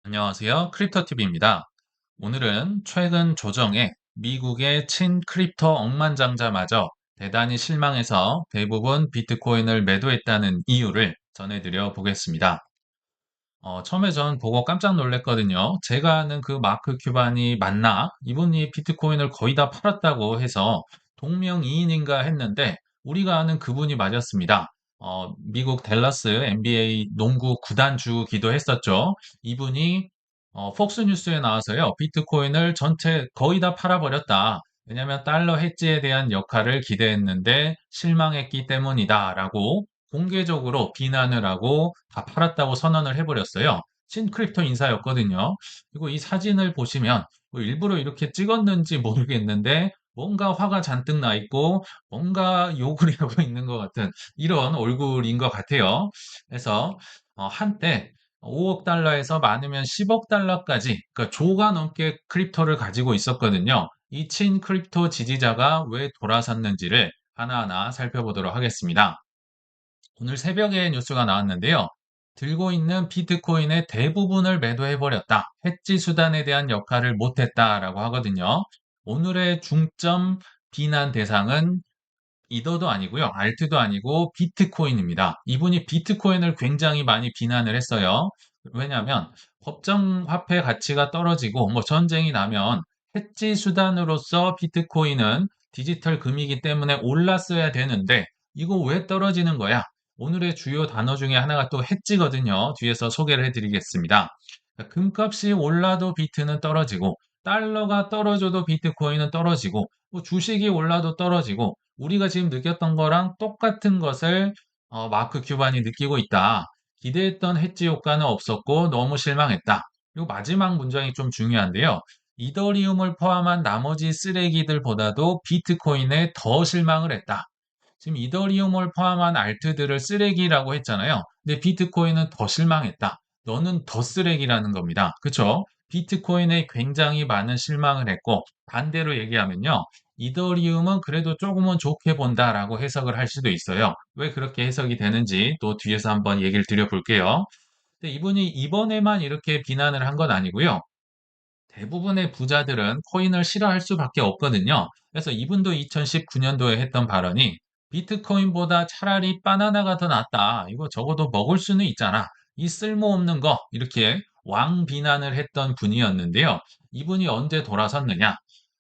안녕하세요. 크립토TV입니다. 오늘은 최근 조정에 미국의 친크립토 억만장자마저 대단히 실망해서 대부분 비트코인을 매도했다는 이유를 전해드려 보겠습니다. 처음에 전 보고 깜짝 놀랐거든요. 제가 아는 그 마크 큐반이 맞나? 이분이 비트코인을 거의 다 팔았다고 해서 동명이인인가 했는데 우리가 아는 그분이 맞았습니다. 미국 댈러스 NBA 농구 구단주기도 했었죠. 이분이 폭스뉴스에 나와서요. 비트코인을 전체 거의 다 팔아버렸다. 왜냐하면 달러 해지에 대한 역할을 기대했는데 실망했기 때문이다라고 공개적으로 비난을 하고 다 팔았다고 선언을 해버렸어요. 신크립토 인사였거든요. 그리고 이 사진을 보시면 뭐 일부러 이렇게 찍었는지 모르겠는데 뭔가 화가 잔뜩 나 있고 뭔가 욕을 하고 있는 것 같은 이런 얼굴인 것 같아요. 그래서 한때 5억 달러에서 많으면 10억 달러까지 그러니까 조가 넘게 크립토를 가지고 있었거든요. 이 친 크립토 지지자가 왜 돌아섰는지를 하나하나 살펴보도록 하겠습니다. 오늘 새벽에 뉴스가 나왔는데요. 들고 있는 비트코인의 대부분을 매도해버렸다. 해지 수단에 대한 역할을 못했다라고 하거든요. 오늘의 중점 비난 대상은 이더도 아니고요. 알트도 아니고 비트코인입니다. 이분이 비트코인을 굉장히 많이 비난을 했어요. 왜냐하면 법정 화폐 가치가 떨어지고 뭐 전쟁이 나면 해지 수단으로서 비트코인은 디지털 금이기 때문에 올랐어야 되는데 이거 왜 떨어지는 거야? 오늘의 주요 단어 중에 하나가 또 해지거든요. 뒤에서 소개를 해드리겠습니다. 금값이 올라도 비트는 떨어지고 달러가 떨어져도 비트코인은 떨어지고 뭐 주식이 올라도 떨어지고 우리가 지금 느꼈던 거랑 똑같은 것을 마크 큐반이 느끼고 있다. 기대했던 해지 효과는 없었고 너무 실망했다. 그리고 마지막 문장이 좀 중요한데요. 이더리움을 포함한 나머지 쓰레기들보다도 비트코인에 더 실망을 했다. 지금 이더리움을 포함한 알트들을 쓰레기라고 했잖아요. 근데 비트코인은 더 실망했다. 너는 더 쓰레기라는 겁니다. 그쵸? 비트코인에 굉장히 많은 실망을 했고 반대로 얘기하면요. 이더리움은 그래도 조금은 좋게 본다라고 해석을 할 수도 있어요. 왜 그렇게 해석이 되는지 또 뒤에서 한번 얘기를 드려볼게요. 근데 이분이 이번에만 이렇게 비난을 한 건 아니고요. 대부분의 부자들은 코인을 싫어할 수밖에 없거든요. 그래서 이분도 2019년도에 했던 발언이 비트코인보다 차라리 바나나가 더 낫다. 이거 적어도 먹을 수는 있잖아. 이 쓸모없는 거 이렇게 왕 비난을 했던 분이었는데요. 이분이 언제 돌아섰느냐?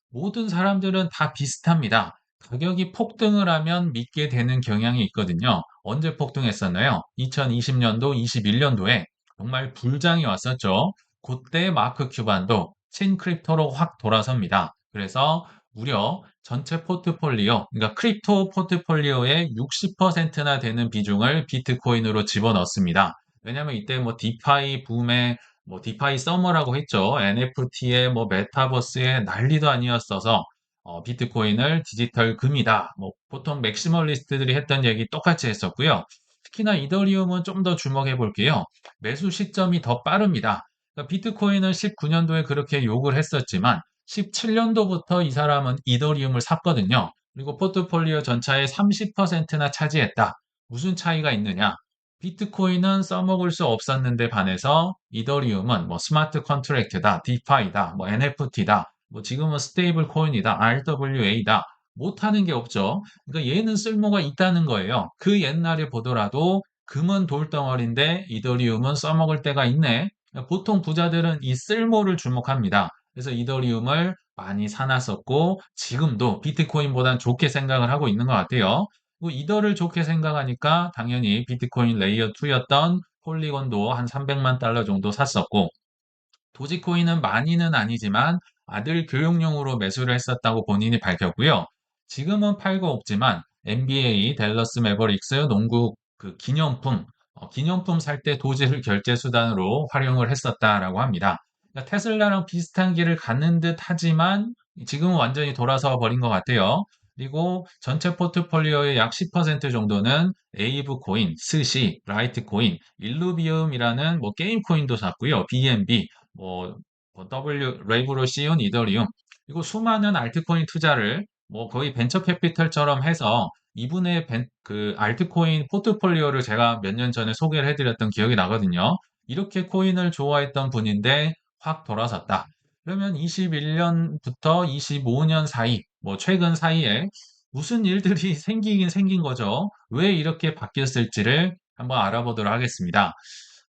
모든 사람들은 다 비슷합니다. 가격이 폭등을 하면 믿게 되는 경향이 있거든요. 언제 폭등했었나요? 2020년도, 21년도에 정말 불장이 왔었죠. 그때 마크 큐반도 친크립토로 확 돌아섭니다. 그래서 무려 전체 포트폴리오, 그러니까 크립토 포트폴리오의 60%나 되는 비중을 비트코인으로 집어넣습니다. 왜냐하면 이때 뭐 디파이 붐에 뭐 디파이 서머라고 했죠. NFT에 뭐 메타버스에 난리도 아니었어서 비트코인을 디지털 금이다. 뭐 보통 맥시멀리스트들이 했던 얘기 똑같이 했었고요. 특히나 이더리움은 좀 더 주목해 볼게요. 매수 시점이 더 빠릅니다. 그러니까 비트코인은 19년도에 그렇게 욕을 했었지만 17년도부터 이 사람은 이더리움을 샀거든요. 그리고 포트폴리오 전체의 30%나 차지했다. 무슨 차이가 있느냐? 비트코인은 써먹을 수 없었는데 반해서 이더리움은 뭐 스마트 컨트랙트다, 디파이다, 뭐 NFT다, 뭐 지금은 스테이블 코인이다, RWA다. 못하는 게 없죠. 그러니까 얘는 쓸모가 있다는 거예요. 그 옛날에 보더라도 금은 돌덩어리인데 이더리움은 써먹을 때가 있네. 보통 부자들은 이 쓸모를 주목합니다. 그래서 이더리움을 많이 사놨었고 지금도 비트코인보단 좋게 생각을 하고 있는 것 같아요. 그 이더를 좋게 생각하니까 당연히 비트코인 레이어 2였던 폴리곤도 한 300만 달러 정도 샀었고 도지코인은 많이는 아니지만 아들 교육용으로 매수를 했었다고 본인이 밝혔고요. 지금은 팔고 없지만 NBA, 댈러스 매버릭스 농구 그 기념품 살 때 도지를 결제 수단으로 활용을 했었다라고 합니다. 그러니까 테슬라랑 비슷한 길을 가는 듯 하지만 지금은 완전히 돌아서 버린 것 같아요. 그리고 전체 포트폴리오의 약 10% 정도는 에이브 코인, 스시, 라이트 코인, 일루비움이라는 뭐 게임 코인도 샀고요. BNB, 레이브로 씌운 이더리움, 그리고 수많은 알트코인 투자를 뭐 거의 벤처 캐피털처럼 해서 이분의 그 알트코인 포트폴리오를 제가 몇 년 전에 소개를 해드렸던 기억이 나거든요. 이렇게 코인을 좋아했던 분인데 확 돌아섰다. 그러면 21년부터 25년 사이, 뭐 최근 사이에 무슨 일들이 생기긴 생긴 거죠. 왜 이렇게 바뀌었을지를 한번 알아보도록 하겠습니다.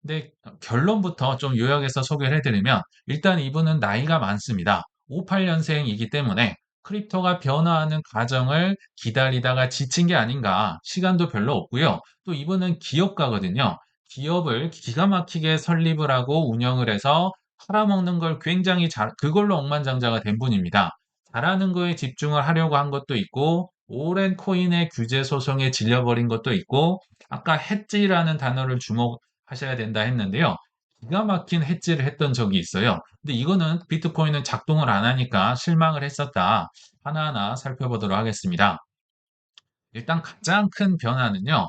근데 결론부터 좀 요약해서 소개를 해드리면 일단 이분은 나이가 많습니다. 58년생이기 때문에 크립토가 변화하는 과정을 기다리다가 지친 게 아닌가. 시간도 별로 없고요. 또 이분은 기업가거든요. 기업을 기가 막히게 설립을 하고 운영을 해서 팔아먹는 걸 굉장히 그걸로 억만장자가 된 분입니다. 잘하는 거에 집중을 하려고 한 것도 있고, 오랜 코인의 규제 소송에 질려버린 것도 있고, 아까 해지라는 단어를 주목하셔야 된다 했는데요. 기가 막힌 해지를 했던 적이 있어요. 근데 이거는 비트코인은 작동을 안 하니까 실망을 했었다. 하나하나 살펴보도록 하겠습니다. 일단 가장 큰 변화는요.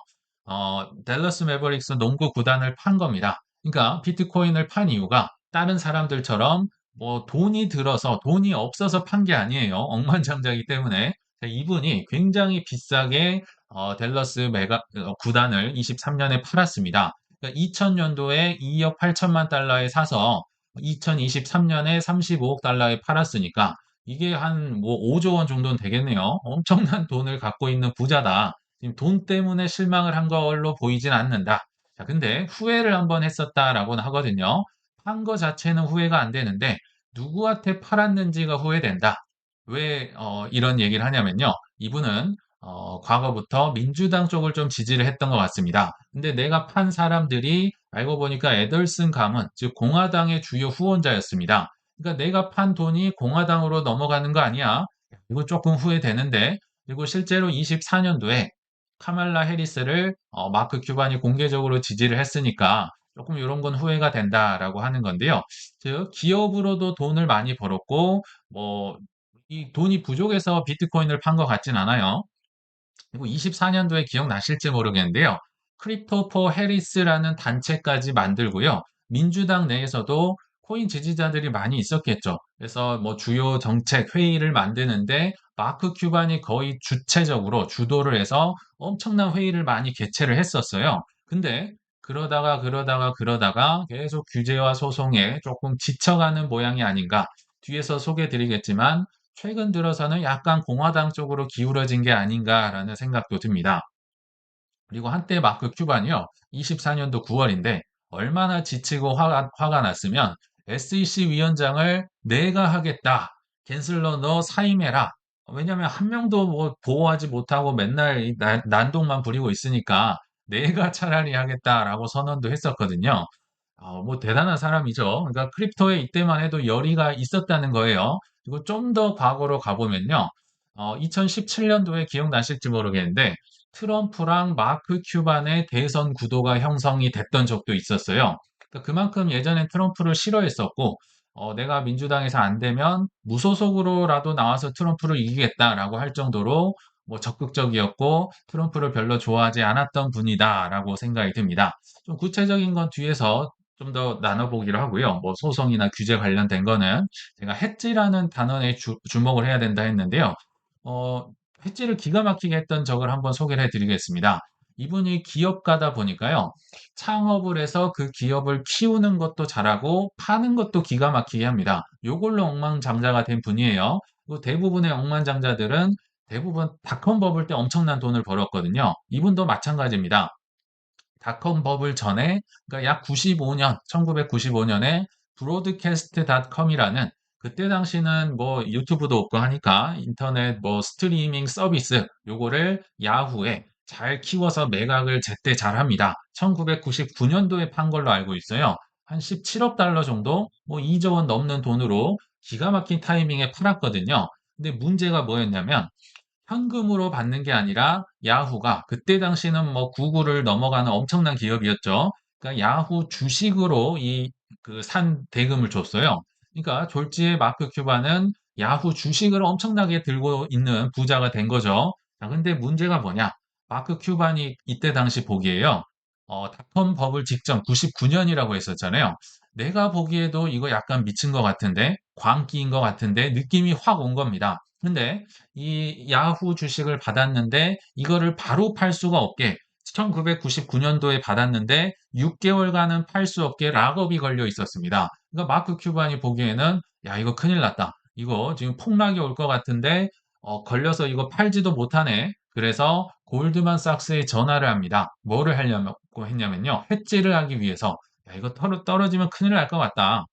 댈러스 매버릭스 농구 구단을 판 겁니다. 그러니까 비트코인을 판 이유가 다른 사람들처럼 뭐 돈이 들어서 돈이 없어서 판 게 아니에요. 억만장자이기 때문에 이분이 굉장히 비싸게 구단을 23년에 팔았습니다. 그러니까 2000년도에 2억 8천만 달러에 사서 2023년에 35억 달러에 팔았으니까 이게 한 뭐 5조 원 정도는 되겠네요. 엄청난 돈을 갖고 있는 부자다. 지금 돈 때문에 실망을 한 걸로 보이진 않는다. 자, 근데 후회를 한번 했었다라고는 하거든요. 판 거 자체는 후회가 안 되는데 누구한테 팔았는지가 후회된다. 왜 이런 얘기를 하냐면요. 이분은 과거부터 민주당 쪽을 좀 지지를 했던 것 같습니다. 근데 내가 판 사람들이 알고 보니까 애덜슨 가문, 즉 공화당의 주요 후원자였습니다. 그러니까 내가 판 돈이 공화당으로 넘어가는 거 아니야? 이거 조금 후회되는데. 그리고 실제로 24년도에 카말라 해리스를 마크 큐반이 공개적으로 지지를 했으니까 조금 이런 건 후회가 된다라고 하는 건데요. 즉 기업으로도 돈을 많이 벌었고 뭐 이 돈이 부족해서 비트코인을 판 것 같진 않아요. 그리고 24년도에 기억나실지 모르겠는데요. 크립토 포 해리스라는 단체까지 만들고요. 민주당 내에서도 코인 지지자들이 많이 있었겠죠. 그래서 뭐 주요 정책 회의를 만드는데 마크 큐반이 거의 주체적으로 주도를 해서 엄청난 회의를 많이 개최를 했었어요. 근데 그러다가 계속 규제와 소송에 조금 지쳐가는 모양이 아닌가. 뒤에서 소개해 드리겠지만 최근 들어서는 약간 공화당 쪽으로 기울어진 게 아닌가라는 생각도 듭니다. 그리고 한때 마크 큐반이요. 24년도 9월인데 얼마나 지치고 화가 났으면 SEC 위원장을 내가 하겠다. 갠슬러 너 사임해라. 왜냐면 한 명도 뭐 보호하지 못하고 맨날 난동만 부리고 있으니까 내가 차라리 하겠다라고 선언도 했었거든요. 뭐 대단한 사람이죠. 그러니까 크립토에 이때만 해도 열의가 있었다는 거예요. 그리고 좀 더 과거로 가보면요. 2017년도에 기억나실지 모르겠는데 트럼프랑 마크 큐반의 대선 구도가 형성이 됐던 적도 있었어요. 그러니까 그만큼 예전엔 트럼프를 싫어했었고 내가 민주당에서 안 되면 무소속으로라도 나와서 트럼프를 이기겠다라고 할 정도로 뭐 적극적이었고 트럼프를 별로 좋아하지 않았던 분이다라고 생각이 듭니다. 좀 구체적인 건 뒤에서 좀 더 나눠보기로 하고요. 뭐 소송이나 규제 관련된 거는 제가 해지라는 단어에 주목을 해야 된다 했는데요. 어, 해지를 기가 막히게 했던 적을 한번 소개를 해드리겠습니다. 이분이 기업가다 보니까요. 창업을 해서 그 기업을 키우는 것도 잘하고 파는 것도 기가 막히게 합니다. 요걸로 억만장자가 된 분이에요. 그리고 대부분의 억만장자들은 대부분 닷컴 버블 때 엄청난 돈을 벌었거든요. 이분도 마찬가지입니다. 닷컴 버블 전에 그러니까 약 95년, 1995년에 브로드캐스트닷컴이라는 그때 당시는 뭐 유튜브도 없고 하니까 인터넷 뭐 스트리밍 서비스 요거를 야후에 잘 키워서 매각을 제때 잘합니다. 1999년도에 판 걸로 알고 있어요. 한 17억 달러 정도, 뭐 2조 원 넘는 돈으로 기가 막힌 타이밍에 팔았거든요. 근데 문제가 뭐였냐면 현금으로 받는 게 아니라 야후가 그때 당시는 뭐 구글을 넘어가는 엄청난 기업이었죠. 그러니까 야후 주식으로 이 그 산 대금을 줬어요. 그러니까 졸지에 마크 큐바는 야후 주식을 엄청나게 들고 있는 부자가 된 거죠. 자, 근데 문제가 뭐냐? 마크 큐반이 이때 당시 보기에요. 닷컴 버블 직전 99년이라고 했었잖아요. 내가 보기에도 이거 약간 미친 것 같은데, 광기인 것 같은데 느낌이 확 온 겁니다. 근데 이 야후 주식을 받았는데 이거를 바로 팔 수가 없게 1999년도에 받았는데 6개월간은 팔 수 없게 락업이 걸려 있었습니다. 그러니까 마크 큐반이 보기에는 야, 이거 큰일 났다. 이거 지금 폭락이 올 것 같은데 걸려서 이거 팔지도 못하네. 그래서 골드만삭스에 전화를 합니다. 뭐를 하려고 했냐면요. 해지를 하기 위해서 야, 이거 떨어지면 큰일 날 것 같다.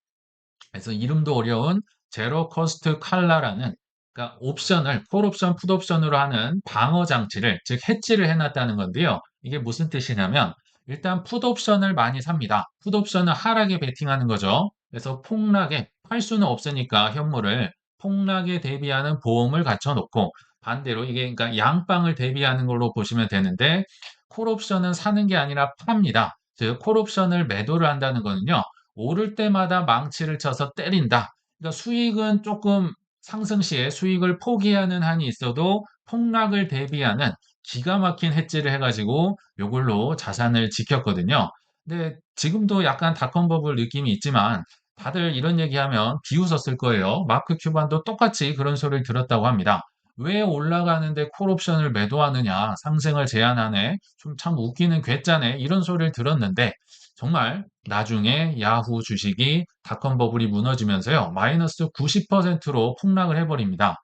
그래서 이름도 어려운 제로 코스트 칼라라는 그러니까 옵션을 콜 옵션, 풋 옵션으로 하는 방어 장치를 즉 해지를 해놨다는 건데요. 이게 무슨 뜻이냐면 일단 풋 옵션을 많이 삽니다. 풋 옵션은 하락에 베팅하는 거죠. 그래서 폭락에 팔 수는 없으니까 현물을 폭락에 대비하는 보험을 갖춰놓고 반대로 이게 그러니까 양방을 대비하는 걸로 보시면 되는데 콜 옵션은 사는 게 아니라 팝니다. 즉 콜 옵션을 매도를 한다는 거는요. 오를 때마다 망치를 쳐서 때린다. 그러니까 수익은 조금 상승 시에 수익을 포기하는 한이 있어도 폭락을 대비하는 기가 막힌 hedge를 해가지고 요걸로 자산을 지켰거든요. 근데 지금도 약간 닷컴 버블 느낌이 있지만 다들 이런 얘기하면 비웃었을 거예요. 마크 큐반도 똑같이 그런 소리를 들었다고 합니다. 왜 올라가는데 콜옵션을 매도하느냐? 상승을 제한하네. 좀 참 웃기는 괴짜네. 이런 소리를 들었는데 정말 나중에 야후 주식이 닷컴 버블이 무너지면서요. 마이너스 90%로 폭락을 해버립니다.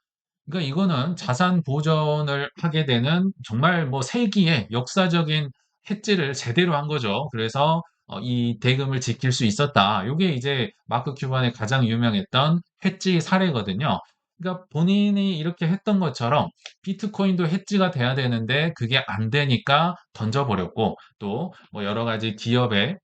그러니까 이거는 자산 보전을 하게 되는 정말 뭐 세기의 역사적인 해지를 제대로 한 거죠. 그래서 이 대금을 지킬 수 있었다. 이게 이제 마크 큐반의 가장 유명했던 해지 사례거든요. 그러니까 본인이 이렇게 했던 것처럼 비트코인도 해지가 돼야 되는데 그게 안 되니까 던져버렸고 또 뭐 여러 가지 기업의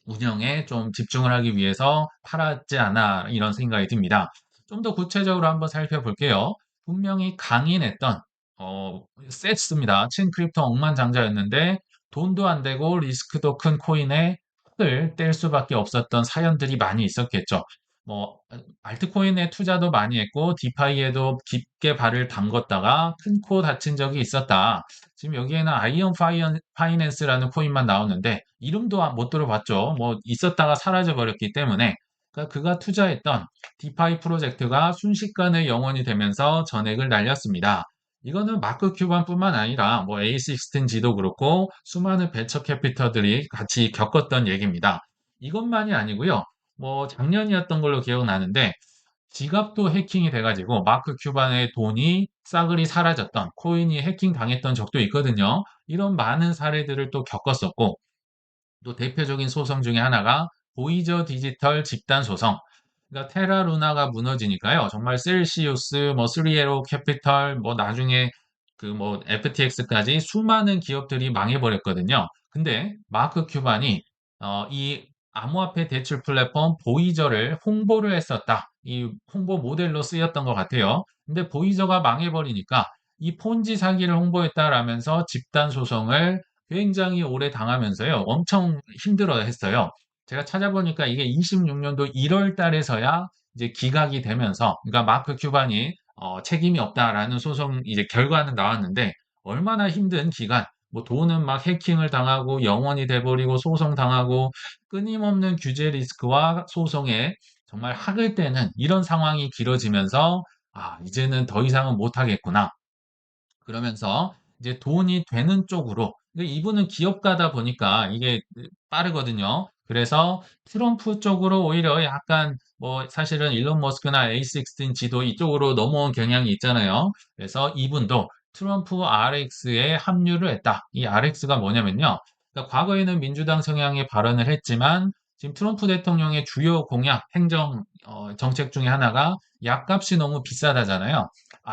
운영에 좀 집중을 하기 위해서 팔았지 않아 이런 생각이 듭니다. 좀 더 구체적으로 한번 살펴볼게요. 분명히 강인했던 셌습니다. 친 크립토 억만장자였는데 돈도 안 되고 리스크도 큰 코인에 흙을 뗄 수밖에 없었던 사연들이 많이 있었겠죠. 뭐 알트코인에 투자도 많이 했고 디파이에도 깊게 발을 담궜다가 큰 코 다친 적이 있었다. 지금 여기에는 아이언 파이낸스라는 코인만 나오는데 이름도 못 들어봤죠. 뭐 있었다가 사라져 버렸기 때문에 그러니까 그가 투자했던 디파이 프로젝트가 순식간에 영원이 되면서 전액을 날렸습니다. 이거는 마크 큐반뿐만 아니라 뭐 A16G도 그렇고 수많은 벤처 캐피터들이 같이 겪었던 얘기입니다. 이것만이 아니고요. 뭐 작년이었던 걸로 기억나는데 지갑도 해킹이 돼가지고 마크 큐반의 돈이 싸그리 사라졌던 코인이 해킹 당했던 적도 있거든요. 이런 많은 사례들을 또 겪었었고 또 대표적인 소송 중에 하나가 보이저 디지털 집단 소송. 그러니까 테라 루나가 무너지니까요. 정말 셀시우스, 뭐 스리에로 캐피털, 뭐 나중에 그 뭐 FTX까지 수많은 기업들이 망해버렸거든요. 근데 마크 큐반이 이 암호화폐 대출 플랫폼 보이저를 홍보를 했었다. 이 홍보 모델로 쓰였던 것 같아요. 근데 보이저가 망해버리니까 이 폰지 사기를 홍보했다라면서 집단 소송을 굉장히 오래 당하면서요. 엄청 힘들어 했어요. 제가 찾아보니까 이게 26년도 1월 달에서야 이제 기각이 되면서, 그러니까 마크 큐반이 책임이 없다라는 소송 이제 결과는 나왔는데, 얼마나 힘든 기간, 뭐 돈은 막 해킹을 당하고 영원이 돼버리고 소송 당하고 끊임없는 규제 리스크와 소송에 정말 학을 떼는 이런 상황이 길어지면서 이제는 더 이상은 못하겠구나. 그러면서 이제 돈이 되는 쪽으로 근데 이분은 기업가다 보니까 이게 빠르거든요. 그래서 트럼프 쪽으로 오히려 약간 뭐 사실은 일론 머스크나 A16G도 이쪽으로 넘어온 경향이 있잖아요. 그래서 이분도 트럼프 RX에 합류를 했다. 이 RX가 뭐냐면요. 그러니까 과거에는 민주당 성향의 발언을 했지만 지금 트럼프 대통령의 주요 공약, 행정 정책 중에 하나가 약값이 너무 비싸다잖아요.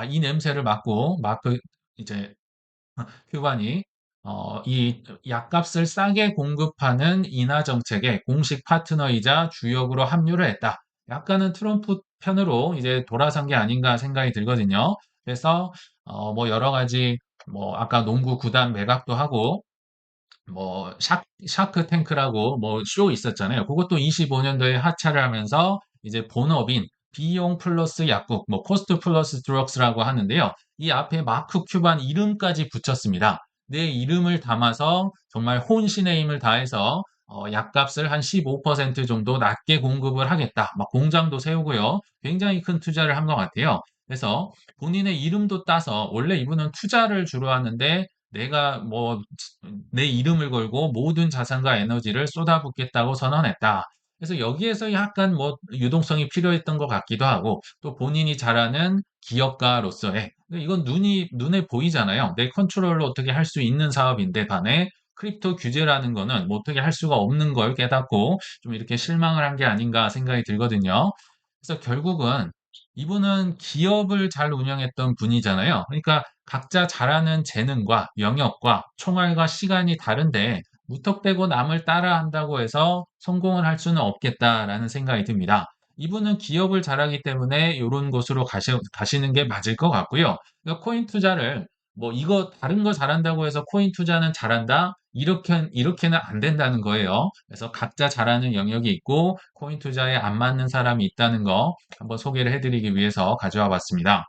이 냄새를 맡고 마크 이제 휴반이 이 약값을 싸게 공급하는 인하 정책의 공식 파트너이자 주역으로 합류를 했다. 약간은 트럼프 편으로 이제 돌아선 게 아닌가 생각이 들거든요. 그래서 뭐 여러 가지 뭐 아까 농구 구단 매각도 하고 뭐 샤크 탱크라고 뭐 쇼 있었잖아요. 그것도 25년도에 하차를 하면서 이제 본업인 비용 플러스 약국, 뭐 코스트 플러스 드럭스라고 하는데요. 이 앞에 마크 큐반 이름까지 붙였습니다. 내 이름을 담아서 정말 혼신의 힘을 다해서 약값을 한 15% 정도 낮게 공급을 하겠다. 막 공장도 세우고요. 굉장히 큰 투자를 한 것 같아요. 그래서 본인의 이름도 따서 원래 이분은 투자를 주로 하는데 내가 뭐 내 이름을 걸고 모든 자산과 에너지를 쏟아붓겠다고 선언했다. 그래서 여기에서 약간 뭐 유동성이 필요했던 것 같기도 하고 또 본인이 잘하는 기업가로서의 이건 눈에 보이잖아요. 내 컨트롤로 어떻게 할 수 있는 사업인데 반해 크립토 규제라는 거는 뭐 어떻게 할 수가 없는 걸 깨닫고 좀 이렇게 실망을 한 게 아닌가 생각이 들거든요. 그래서 결국은 이분은 기업을 잘 운영했던 분이잖아요. 그러니까 각자 잘하는 재능과 영역과 총알과 시간이 다른데 무턱대고 남을 따라한다고 해서 성공을 할 수는 없겠다라는 생각이 듭니다. 이분은 기업을 잘하기 때문에 이런 곳으로 가시는 게 맞을 것 같고요. 그러니까 코인 투자를 뭐 이거 다른 거 잘한다고 해서 코인 투자는 잘한다? 이렇게는 안 된다는 거예요. 그래서 각자 잘하는 영역이 있고 코인 투자에 안 맞는 사람이 있다는 거 한번 소개를 해드리기 위해서 가져와 봤습니다.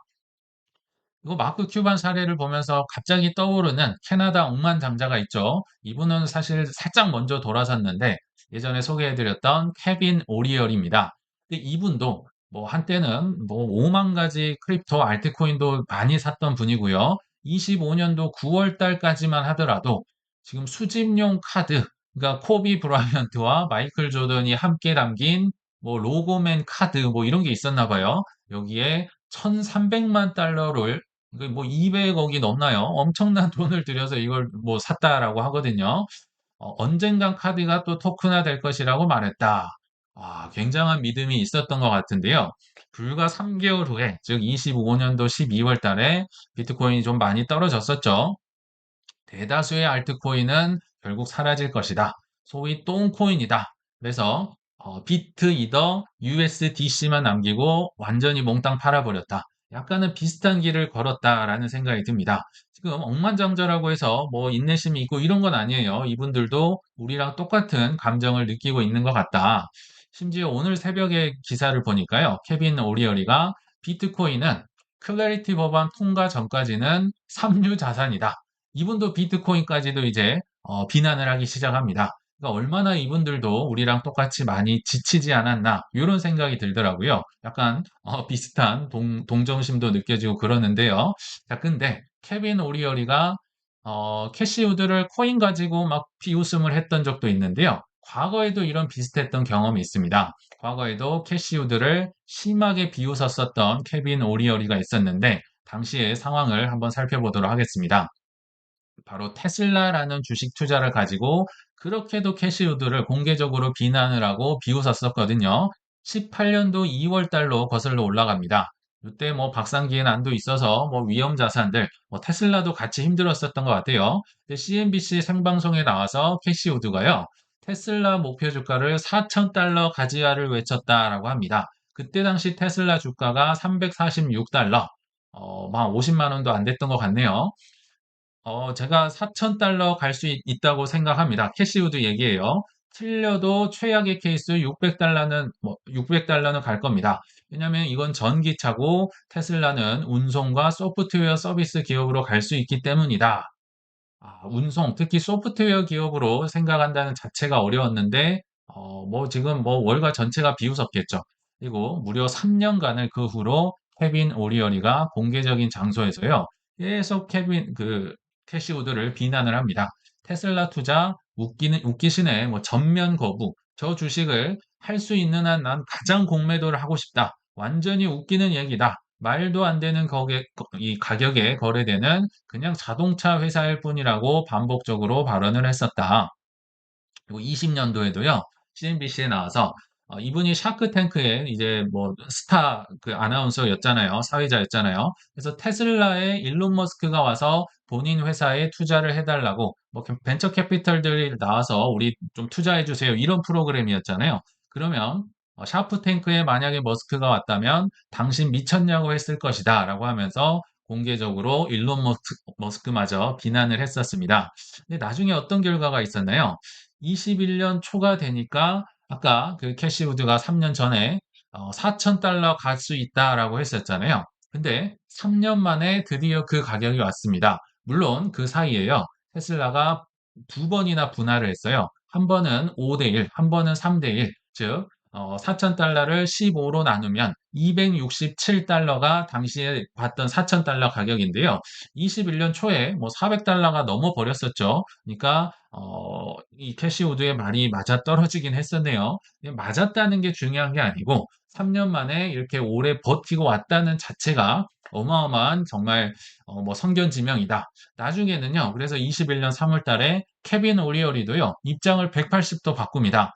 이거 마크 큐반 사례를 보면서 갑자기 떠오르는 캐나다 억만장자가 있죠. 이분은 사실 살짝 먼저 돌아섰는데 예전에 소개해드렸던 케빈 오리얼입니다. 근데 이분도 뭐 한때는 뭐 5만 가지 크립토 알트코인도 많이 샀던 분이고요. 25년도 9월 달까지만 하더라도 지금 수집용 카드, 그러니까 코비 브라이언트와 마이클 조던이 함께 담긴 뭐 로고맨 카드 뭐 이런 게 있었나 봐요. 여기에 1,300만 달러를 뭐 200억이 넘나요? 엄청난 돈을 들여서 이걸 뭐 샀다라고 하거든요. 언젠간 카드가 또 토큰화 될 것이라고 말했다. 굉장한 믿음이 있었던 것 같은데요. 불과 3개월 후에, 즉 25년도 12월 달에 비트코인이 좀 많이 떨어졌었죠. 대다수의 알트코인은 결국 사라질 것이다. 소위 똥코인이다. 그래서 비트 이더 USDC만 남기고 완전히 몽땅 팔아버렸다. 약간은 비슷한 길을 걸었다라는 생각이 듭니다. 지금 억만장자라고 해서 뭐 인내심이 있고 이런 건 아니에요. 이분들도 우리랑 똑같은 감정을 느끼고 있는 것 같다. 심지어 오늘 새벽에 기사를 보니까요. 케빈 오리어리가 비트코인은 클래리티 법안 통과 전까지는 삼류 자산이다. 이분도 비트코인까지도 이제 비난을 하기 시작합니다. 그러니까 얼마나 이분들도 우리랑 똑같이 많이 지치지 않았나 이런 생각이 들더라고요. 약간 비슷한 동정심도 느껴지고 그러는데요. 자, 근데 케빈 오리어리가 캐시우드를 코인 가지고 막 비웃음을 했던 적도 있는데요. 과거에도 이런 비슷했던 경험이 있습니다. 과거에도 캐시우드를 심하게 비웃었었던 케빈 오리어리가 있었는데 당시의 상황을 한번 살펴보도록 하겠습니다. 바로 테슬라라는 주식 투자를 가지고 그렇게도 캐시우드를 공개적으로 비난을 하고 비웃었었거든요. 18년도 2월 달로 거슬러 올라갑니다. 이때 뭐 박상기의 난도 있어서 뭐 위험 자산들, 뭐 테슬라도 같이 힘들었었던 것 같아요. 근데 CNBC 생방송에 나와서 캐시우드가요. 테슬라 목표 주가를 4,000달러 가지야를 외쳤다라고 합니다. 그때 당시 테슬라 주가가 346달러, 막 50만 원도 안 됐던 것 같네요. 제가 4,000달러 갈 수 있다고 생각합니다. 캐시우드 얘기예요. 틀려도 최악의 케이스 600달러는, 600달러는 갈 겁니다. 왜냐면 이건 전기차고 테슬라는 운송과 소프트웨어 서비스 기업으로 갈 수 있기 때문이다. 운송, 특히 소프트웨어 기업으로 생각한다는 자체가 어려웠는데, 뭐 지금 뭐 월가 전체가 비웃었겠죠. 그리고 무려 3년간을 그 후로 케빈 오리어리가 공개적인 장소에서요, 계속 캐시우드를 비난을 합니다. 테슬라 투자 웃기시네. 뭐 전면 거부. 저 주식을 할 수 있는 한 난 가장 공매도를 하고 싶다. 완전히 웃기는 얘기다. 말도 안 되는 이 가격에 거래되는 그냥 자동차 회사일 뿐이라고 반복적으로 발언을 했었다. 그리고 20년도에도요, CNBC에 나와서 이분이 샤크탱크의 이제 뭐 스타 그 아나운서였잖아요. 사회자였잖아요. 그래서 테슬라에 일론 머스크가 와서 본인 회사에 투자를 해달라고 뭐 벤처 캐피털들이 나와서 우리 좀 투자해 주세요. 이런 프로그램이었잖아요. 그러면 샤프탱크에 만약에 머스크가 왔다면 당신 미쳤냐고 했을 것이다 라고 하면서 공개적으로 일론 머스크마저 비난을 했었습니다. 근데 나중에 어떤 결과가 있었나요? 21년 초가 되니까 아까 그 캐시우드가 3년 전에 4,000달러 갈 수 있다라고 했었잖아요. 근데 3년 만에 드디어 그 가격이 왔습니다. 물론 그 사이에요. 테슬라가 두 번이나 분할을 했어요. 한 번은 5대 1, 한 번은 3대 1. 즉 4,000달러를 15로 나누면 267달러가 당시에 봤던 4,000달러 가격인데요. 21년 초에 뭐 400달러가 넘어 버렸었죠. 그러니까 이 캐시 우드의 말이 맞아떨어지긴 했었네요. 맞았다는 게 중요한 게 아니고 3년 만에 이렇게 오래 버티고 왔다는 자체가 어마어마한 정말 뭐 성견지명이다. 나중에는요. 그래서 21년 3월 달에 케빈 오리어리도요. 입장을 180도 바꿉니다.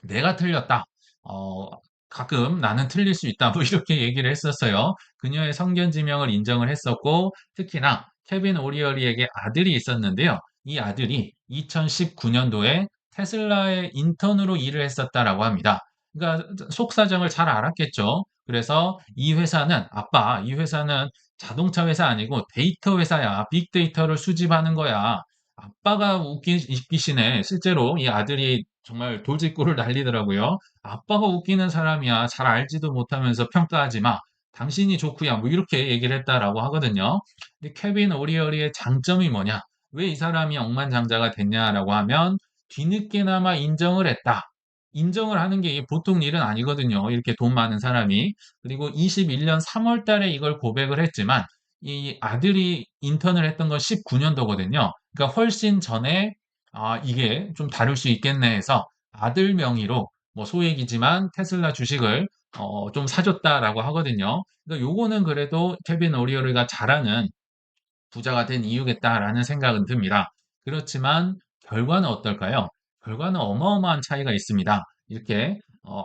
내가 틀렸다. 어, 가끔 나는 틀릴 수 있다. 뭐 이렇게 얘기를 했었어요. 그녀의 성견지명을 인정을 했었고, 특히나 케빈 오리어리에게 아들이 있었는데요. 이 아들이 2019년도에 테슬라의 인턴으로 일을 했었다라고 합니다. 그러니까 속사정을 잘 알았겠죠. 그래서 이 회사는 아빠, 이 회사는 자동차 회사 아니고 데이터 회사야. 빅데이터를 수집하는 거야. 아빠가 웃기시네. 실제로 이 아들이 정말 돌직구를 날리더라고요. 아빠가 웃기는 사람이야. 잘 알지도 못하면서 평가하지 마. 당신이 좋구야. 뭐 이렇게 얘기를 했다라고 하거든요. 근데 케빈 오리어리의 장점이 뭐냐? 왜 이 사람이 억만장자가 됐냐라고 하면 뒤늦게나마 인정을 했다. 인정을 하는 게 보통 일은 아니거든요. 이렇게 돈 많은 사람이. 그리고 21년 3월 달에 이걸 고백을 했지만 이 아들이 인턴을 했던 건 19년도거든요. 그러니까 훨씬 전에 이게 좀 다를 수 있겠네 해서 아들 명의로 뭐 소액이지만 테슬라 주식을 좀 사줬다라고 하거든요. 그러니까 요거는 그래도 케빈 오리어리가 잘하는 부자가 된 이유겠다라는 생각은 듭니다. 그렇지만 결과는 어떨까요? 결과는 어마어마한 차이가 있습니다. 이렇게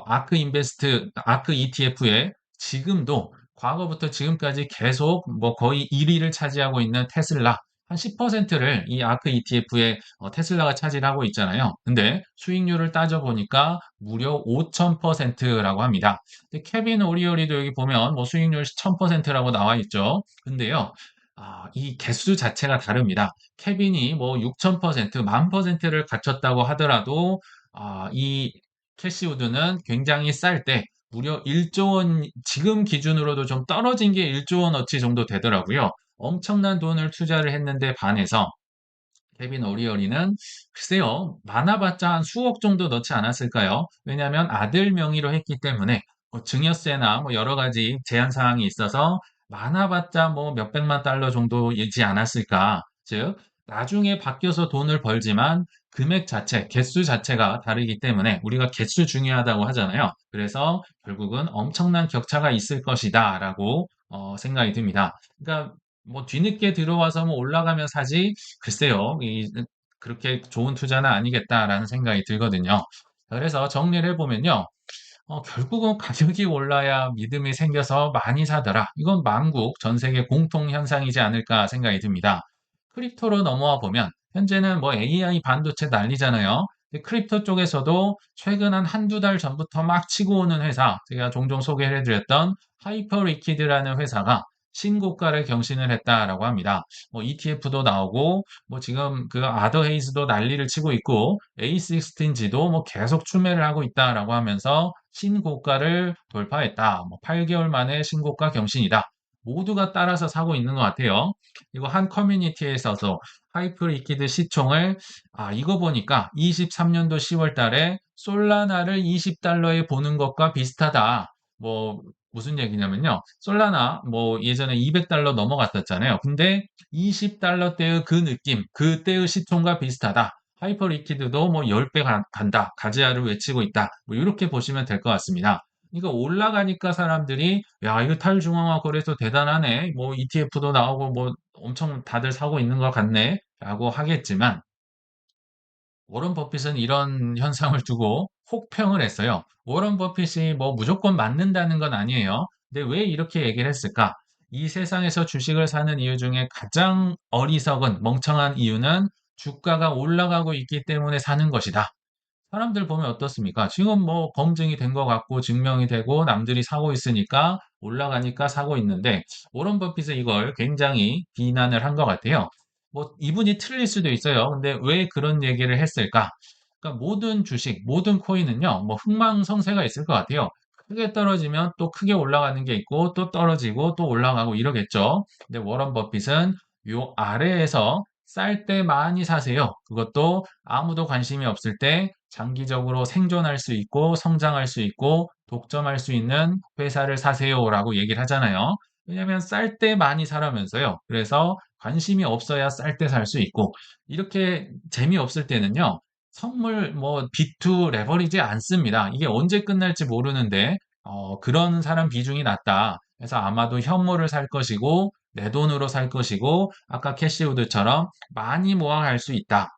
아크 인베스트, 아크 ETF에 지금도 과거부터 지금까지 계속 뭐 거의 1위를 차지하고 있는 테슬라 한 10%를 이 아크 ETF에 테슬라가 차지하고 있잖아요. 근데 수익률을 따져보니까 무려 5,000%라고 합니다. 근데 케빈 오리오리도 여기 보면 뭐 수익률 1,000%라고 나와 있죠. 근데요. 이 개수 자체가 다릅니다. 케빈이 뭐 6,000%, 10,000%를 갖췄다고 하더라도 이 캐시우드는 굉장히 쌀 때 무려 1조 원, 지금 기준으로도 좀 떨어진 게 1조 원어치 정도 되더라고요. 엄청난 돈을 투자를 했는데 반해서 케빈 오리어리는 글쎄요, 많아봤자 한 수억 정도 넣지 않았을까요? 왜냐하면 아들 명의로 했기 때문에 뭐 증여세나 뭐 여러 가지 제한 사항이 있어서 많아봤자 뭐 몇백만 달러 정도이지 않았을까. 즉, 나중에 바뀌어서 돈을 벌지만 금액 자체, 개수 자체가 다르기 때문에 우리가 개수 중요하다고 하잖아요. 그래서 결국은 엄청난 격차가 있을 것이다라고 생각이 듭니다. 그러니까 뭐 뒤늦게 들어와서 뭐 올라가면 사지 글쎄요. 그렇게 좋은 투자는 아니겠다라는 생각이 들거든요. 그래서 정리를 해보면요. 결국은 가격이 올라야 믿음이 생겨서 많이 사더라. 이건 만국 전 세계 공통 현상이지 않을까 생각이 듭니다. 크립토로 넘어와 보면 현재는 뭐 AI 반도체 난리잖아요. 근데 크립토 쪽에서도 최근 한 한두 달 전부터 막 치고 오는 회사, 제가 종종 소개를 해드렸던 하이퍼리퀴드라는 회사가 신고가를 경신을 했다라고 합니다. 뭐 ETF도 나오고 뭐 지금 그 아더헤이즈도 난리를 치고 있고 A16G도 뭐 계속 추매를 하고 있다라고 하면서 신고가를 돌파했다. 뭐 8개월 만에 신고가 경신이다. 모두가 따라서 사고 있는 것 같아요. 이거 한 커뮤니티에서도 하이프리퀴드 시총을 이거 보니까 23년도 10월 달에 솔라나를 20달러에 보는 것과 비슷하다. 뭐 무슨 얘기냐면요. 솔라나 뭐 예전에 200달러 넘어갔었잖아요. 근데 20달러대의 그 느낌, 그때의 시총과 비슷하다. 하이퍼 리퀴드도 뭐 10배 간다. 가즈아를 외치고 있다. 뭐 이렇게 보시면 될 것 같습니다. 이거 올라가니까 사람들이 야, 이거 탈중앙화 거래소 대단하네. 뭐 ETF도 나오고 뭐 엄청 다들 사고 있는 것 같네. 라고 하겠지만 워런 버핏은 이런 현상을 두고 혹평을 했어요. 워런 버핏이 뭐 무조건 맞는다는 건 아니에요. 근데 왜 이렇게 얘기를 했을까? 이 세상에서 주식을 사는 이유 중에 가장 어리석은 멍청한 이유는 주가가 올라가고 있기 때문에 사는 것이다. 사람들 보면 어떻습니까? 지금 뭐 검증이 된 것 같고 증명이 되고 남들이 사고 있으니까 올라가니까 사고 있는데 워런 버핏은 이걸 굉장히 비난을 한 것 같아요. 뭐 이분이 틀릴 수도 있어요. 근데 왜 그런 얘기를 했을까? 그러니까 모든 주식, 모든 코인은요, 뭐 흥망성쇠가 있을 것 같아요. 크게 떨어지면 또 크게 올라가는 게 있고 또 떨어지고 또 올라가고 이러겠죠. 근데 워런 버핏은 요 아래에서 쌀 때 많이 사세요. 그것도 아무도 관심이 없을 때 장기적으로 생존할 수 있고 성장할 수 있고 독점할 수 있는 회사를 사세요라고 얘기를 하잖아요. 왜냐하면 쌀 때 많이 사라면서요. 그래서 관심이 없어야 쌀 때 살 수 있고 이렇게 재미없을 때는요. 선물 뭐 비투 레버리지 않습니다. 이게 언제 끝날지 모르는데 그런 사람 비중이 낮다. 그래서 아마도 현물을 살 것이고 내 돈으로 살 것이고 아까 캐시우드처럼 많이 모아갈 수 있다.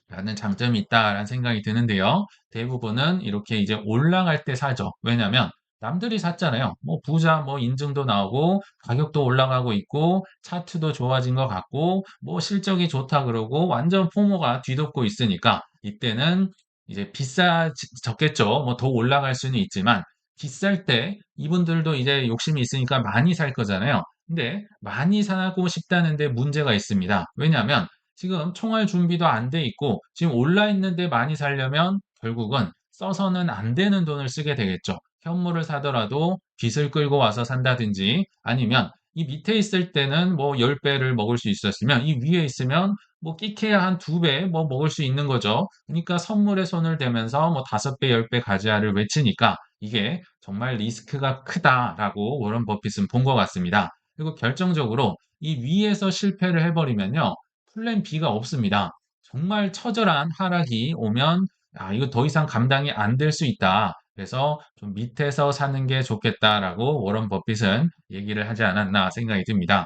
라는 장점이 있다라는 생각이 드는데요. 대부분은 이렇게 이제 올라갈 때 사죠. 왜냐면 남들이 샀잖아요. 뭐 부자 뭐 인증도 나오고 가격도 올라가고 있고 차트도 좋아진 것 같고 뭐 실적이 좋다 그러고 완전 포모가 뒤덮고 있으니까 이때는 이제 비싸졌겠죠. 뭐 더 올라갈 수는 있지만 비쌀 때 이분들도 이제 욕심이 있으니까 많이 살 거잖아요. 근데 많이 사고 싶다는데 문제가 있습니다. 왜냐하면 지금 총알 준비도 안 돼 있고 지금 올라 있는데 많이 사려면 결국은 써서는 안 되는 돈을 쓰게 되겠죠. 현물을 사더라도 빚을 끌고 와서 산다든지 아니면 이 밑에 있을 때는 뭐 10배를 먹을 수 있었으면 이 위에 있으면 뭐 끼케야 한 2배 뭐 먹을 수 있는 거죠. 그러니까 선물에 손을 대면서 뭐 5배, 10배 가져야를 외치니까 이게 정말 리스크가 크다라고 워런 버핏은 본 것 같습니다. 그리고 결정적으로 이 위에서 실패를 해버리면요. 플랜 B가 없습니다. 정말 처절한 하락이 오면 이거 더 이상 감당이 안 될 수 있다. 그래서 좀 밑에서 사는 게 좋겠다라고 워런 버핏은 얘기를 하지 않았나 생각이 듭니다.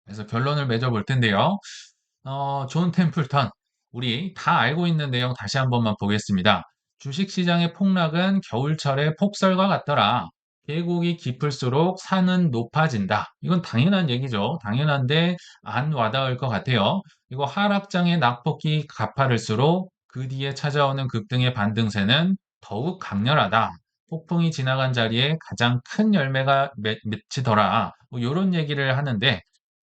그래서 결론을 맺어볼 텐데요. 존 템플턴, 우리 다 알고 있는 내용 다시 한 번만 보겠습니다. 주식시장의 폭락은 겨울철의 폭설과 같더라. 계곡이 깊을수록 산은 높아진다. 이건 당연한 얘기죠. 당연한데 안 와닿을 것 같아요. 그리고 하락장의 낙폭이 가파를수록 그 뒤에 찾아오는 급등의 반등세는 더욱 강렬하다. 폭풍이 지나간 자리에 가장 큰 열매가 맺히더라. 뭐 이런 얘기를 하는데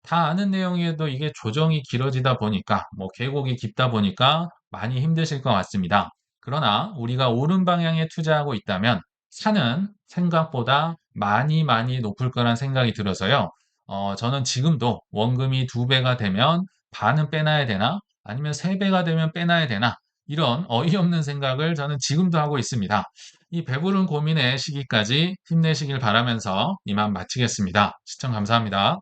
다 아는 내용에도 이게 조정이 길어지다 보니까 뭐 계곡이 깊다 보니까 많이 힘드실 것 같습니다. 그러나 우리가 옳은 방향에 투자하고 있다면 산은 생각보다 많이 높을 거란 생각이 들어서요. 저는 지금도 원금이 2배가 되면 반은 빼놔야 되나? 아니면 3배가 되면 빼놔야 되나? 이런 어이없는 생각을 저는 지금도 하고 있습니다. 이 배부른 고민의 시기까지 힘내시길 바라면서 이만 마치겠습니다. 시청 감사합니다.